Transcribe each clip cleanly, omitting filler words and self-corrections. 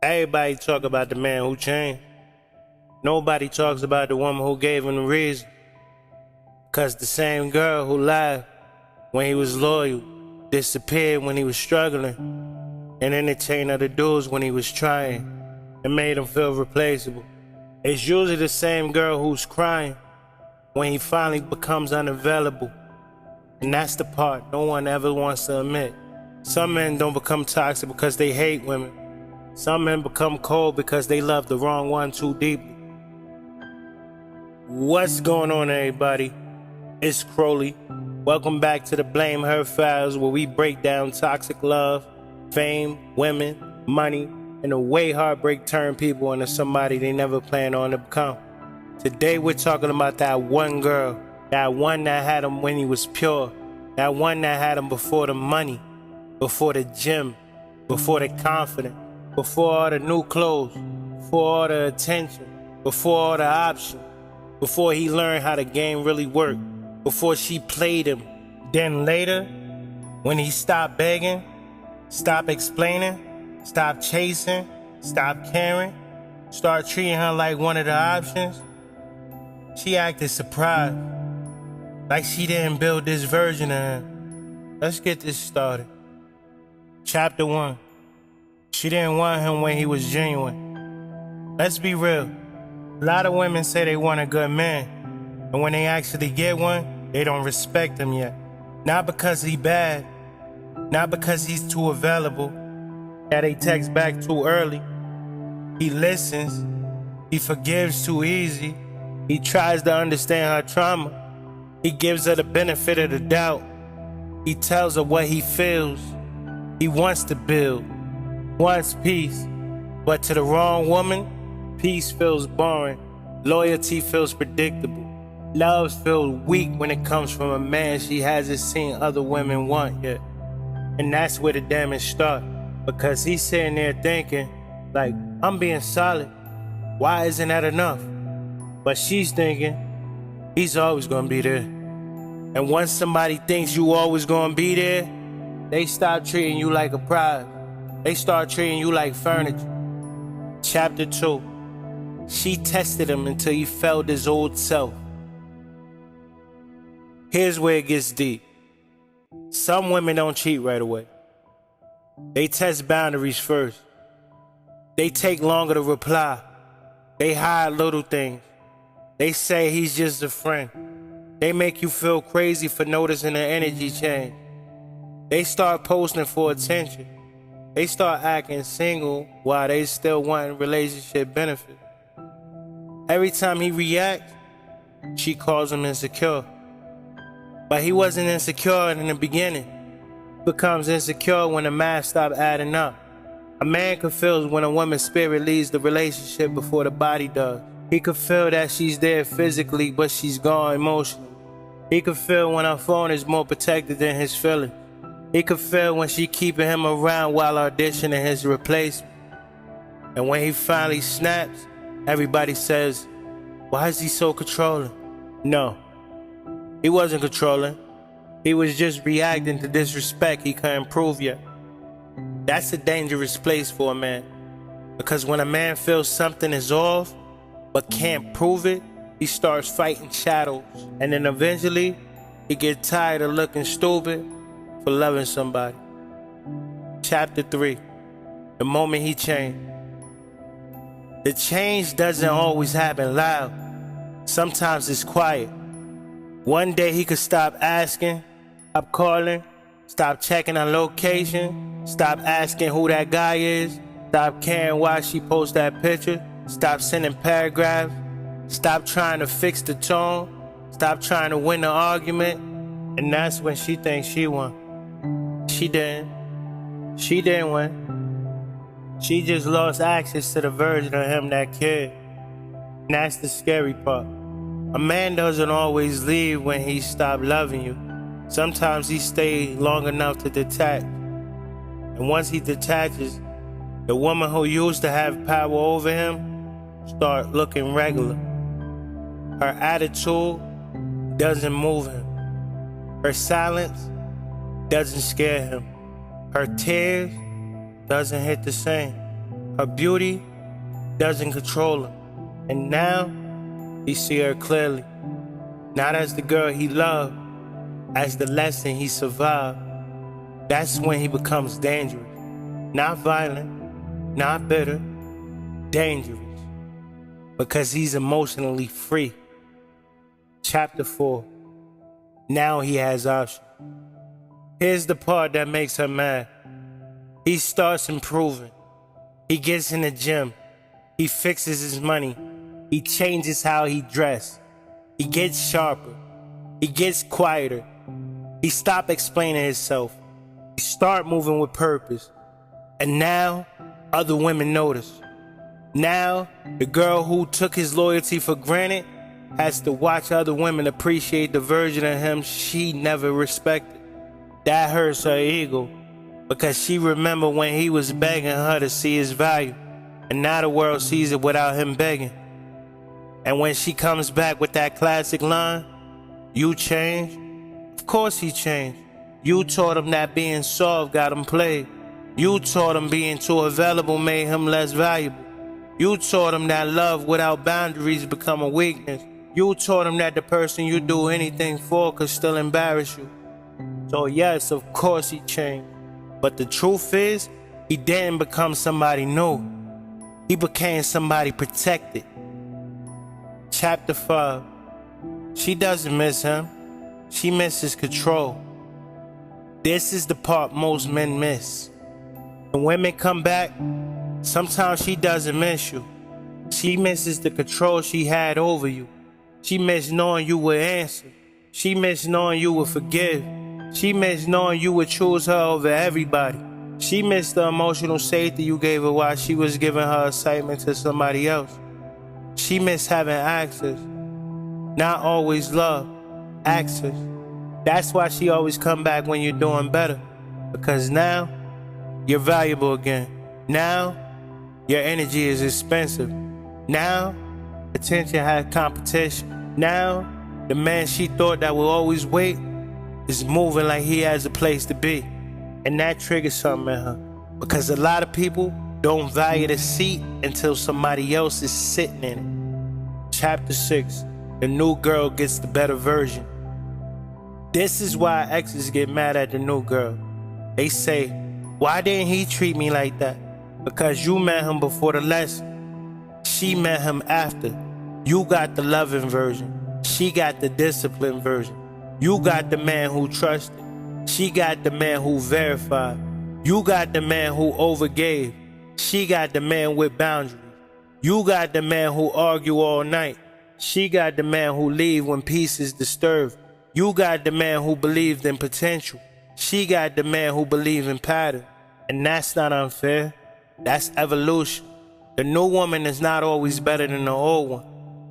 Everybody talk about the man who changed. Nobody talks about the woman who gave him the reason. Cause the same girl who lied when he was loyal disappeared when he was struggling and entertained other dudes when he was trying and made him feel replaceable. It's usually the same girl who's crying when he finally becomes unavailable. And that's the part no one ever wants to admit. Some men don't become toxic because they hate women. Some men become cold because they love the wrong one too deeply. What's going on, everybody? It's Krowley. Welcome back to the Blame Her Files, where we break down toxic love, fame, women, money, and the way heartbreak turn people into somebody they never planned on to become. Today we're talking about that one girl, that one that had him when he was pure, that one that had him before the money, before the gym, before the confidence, before all the new clothes, before all the attention, before all the options, before he learned how the game really worked, before she played him. Then later, when he stopped begging, stopped explaining, stopped chasing, stopped caring, started treating her like one of the options, she acted surprised, like she didn't build this version of him. Let's get this started. Chapter 1. She didn't want him when he was genuine. Let's be real. A lot of women say they want a good man, and when they actually get one, they don't respect him yet. Not because he bad, not because he's too available, that they text back too early. He listens, he forgives too easy, he tries to understand her trauma, he gives her the benefit of the doubt, he tells her what he feels, he wants to build, wants peace, but to the wrong woman, peace feels boring, loyalty feels predictable, love feels weak when it comes from a man she hasn't seen other women want yet. And that's where the damage starts, because he's sitting there thinking, like, I'm being solid, why isn't that enough? But she's thinking, he's always gonna be there. And once somebody thinks you always gonna be there, they stop treating you like a prize. They start treating you like furniture. Chapter 2. She tested him until he felt his old self. Here's where it gets deep. Some women don't cheat right away. They test boundaries first. They take longer to reply. They hide little things. They say he's just a friend. They make you feel crazy for noticing the energy change. They start posting for attention. They start acting single while they still want relationship benefits. Every time he reacts, she calls him insecure. But he wasn't insecure in the beginning. He becomes insecure when the math stops adding up. A man can feel when a woman's spirit leaves the relationship before the body does. He could feel that she's there physically, but she's gone emotionally. He could feel when her phone is more protected than his feelings. He could feel when she keeping him around while auditioning his replacement. And when he finally snaps, everybody says, why is he so controlling? No, he wasn't controlling. He was just reacting to disrespect he couldn't prove yet. That's a dangerous place for a man. Because when a man feels something is off, but can't prove it, he starts fighting shadows. And then eventually, he gets tired of looking stupid for loving somebody. Chapter 3. The moment he changed. The change doesn't always happen loud. Sometimes it's quiet. One day he could stop asking, stop calling, stop checking her location, stop asking who that guy is, stop caring why she posts that picture, stop sending paragraphs, stop trying to fix the tone, stop trying to win the argument, and that's when she thinks she won. She didn't. She didn't win. She just lost access to the version of him that cared. And that's the scary part. A man doesn't always leave when he stopped loving you. Sometimes he stays long enough to detach. And once he detaches, the woman who used to have power over him start looking regular. Her attitude doesn't move him. Her silence doesn't scare him. Her tears doesn't hit the same. Her beauty doesn't control him. And now, he see her clearly. Not as the girl he loved, as the lesson he survived. That's when he becomes dangerous. Not violent, not bitter, dangerous. Because he's emotionally free. Chapter 4. Now he has options. Here's the part that makes her mad. He starts improving. He gets in the gym. He fixes his money. He changes how he dresses. He gets sharper. He gets quieter. He stops explaining himself. He starts moving with purpose. And now, other women notice. Now, the girl who took his loyalty for granted has to watch other women appreciate the version of him she never respected. That hurts her ego, because she remembered when he was begging her to see his value, and now the world sees it without him begging. And when she comes back with that classic line, "You changed?" Of course he changed. You taught him that being soft got him played. You taught him being too available made him less valuable. You taught him that love without boundaries become a weakness. You taught him that the person you do anything for could still embarrass you. So yes, of course he changed. But the truth is, he didn't become somebody new. He became somebody protected. Chapter 5. She doesn't miss him. She misses control. This is the part most men miss. When women come back, sometimes she doesn't miss you. She misses the control she had over you. She missed knowing you would answer. She missed knowing you would forgive. She missed knowing you would choose her over everybody. She missed the emotional safety you gave her while she was giving her excitement to somebody else. She missed having access. Not always love, access. That's why she always come back when you're doing better. Because now, you're valuable again. Now, your energy is expensive. Now, attention has competition. Now, the man she thought that would always wait is moving like he has a place to be. And that triggers something in her. Because a lot of people don't value the seat until somebody else is sitting in it. Chapter 6. The new girl gets the better version. This is why exes get mad at the new girl. They say, "Why didn't he treat me like that?" Because you met him before the lesson. She met him after. You got the loving version. She got the disciplined version. You got the man who trusted. She got the man who verified. You got the man who overgave. She got the man with boundaries. You got the man who argue all night. She got the man who leave when peace is disturbed. You got the man who believed in potential. She got the man who believed in pattern. And that's not unfair. That's evolution. The new woman is not always better than the old one.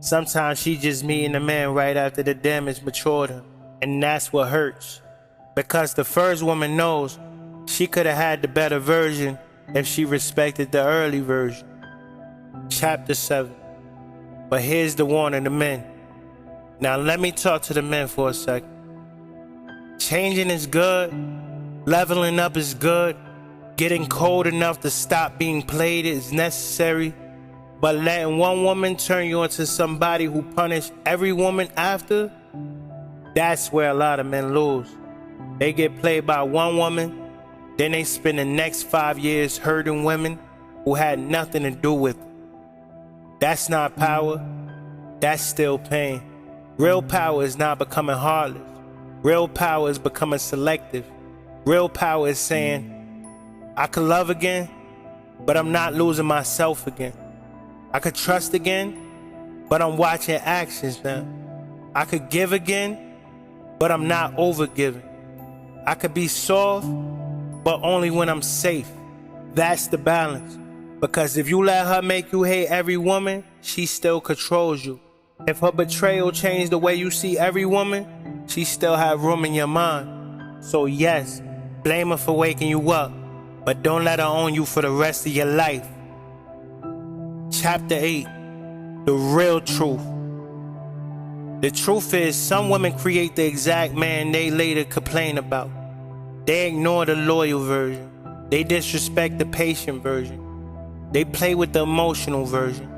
Sometimes she just meeting the man right after the damage matured her. And that's what hurts. Because the first woman knows she could have had the better version if she respected the early version. Chapter 7. But here's the warning to men. Now let me talk to the men for a second. Changing is good. Leveling up is good. Getting cold enough to stop being played is necessary. But letting one woman turn you into somebody who punished every woman after, that's where a lot of men lose. They get played by one woman, then they spend the next 5 years hurting women who had nothing to do with it. That's not power, that's still pain. Real power is not becoming heartless. Real power is becoming selective. Real power is saying, I could love again, but I'm not losing myself again. I could trust again, but I'm watching actions now. I could give again, but I'm not overgiving. I could be soft, but only when I'm safe. That's the balance. Because if you let her make you hate every woman, she still controls you. If her betrayal changed the way you see every woman, she still have room in your mind. So yes, blame her for waking you up, but don't let her own you for the rest of your life. Chapter 8. The real truth. The truth is, some women create the exact man they later complain about. They ignore the loyal version. They disrespect the patient version. They play with the emotional version.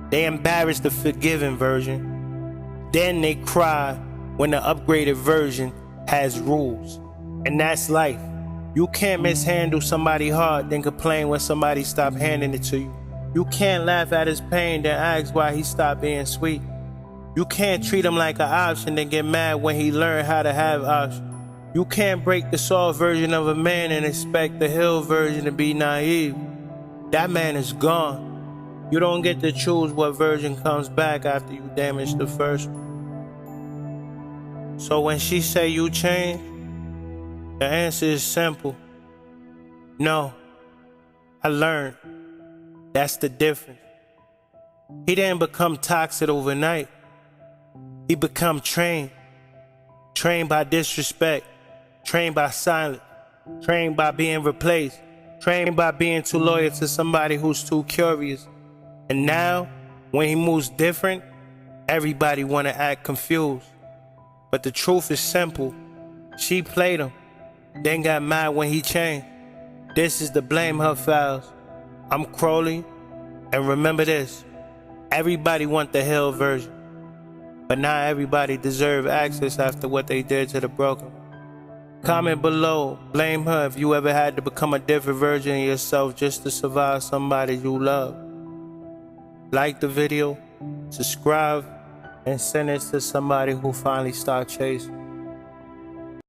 They embarrass the forgiving version. Then they cry when the upgraded version has rules. And that's life. You can't mishandle somebody hard, then complain when somebody stop handing it to you. You can't laugh at his pain, then ask why he stopped being sweet. You can't treat him like an option, then get mad when he learned how to have options. You can't break the soft version of a man and expect the healed version to be naive. That man is gone. You don't get to choose what version comes back after you damage the first one. So when she say you change, the answer is simple. No, I learned. That's the difference. He didn't become toxic overnight. He become trained. Trained by disrespect. Trained by silence. Trained by being replaced. Trained by being too loyal to somebody who's too curious. And now, when he moves different, everybody wanna act confused. But the truth is simple. She played him, then got mad when he changed. This is the Blame Her Files. I'm Krowley, and remember this. Everybody want the hell version, but not everybody deserve access after what they did to the broken. Comment below, blame her if you ever had to become a different version of yourself just to survive somebody you love. Like the video, subscribe, and send it to somebody who finally stopped chasing.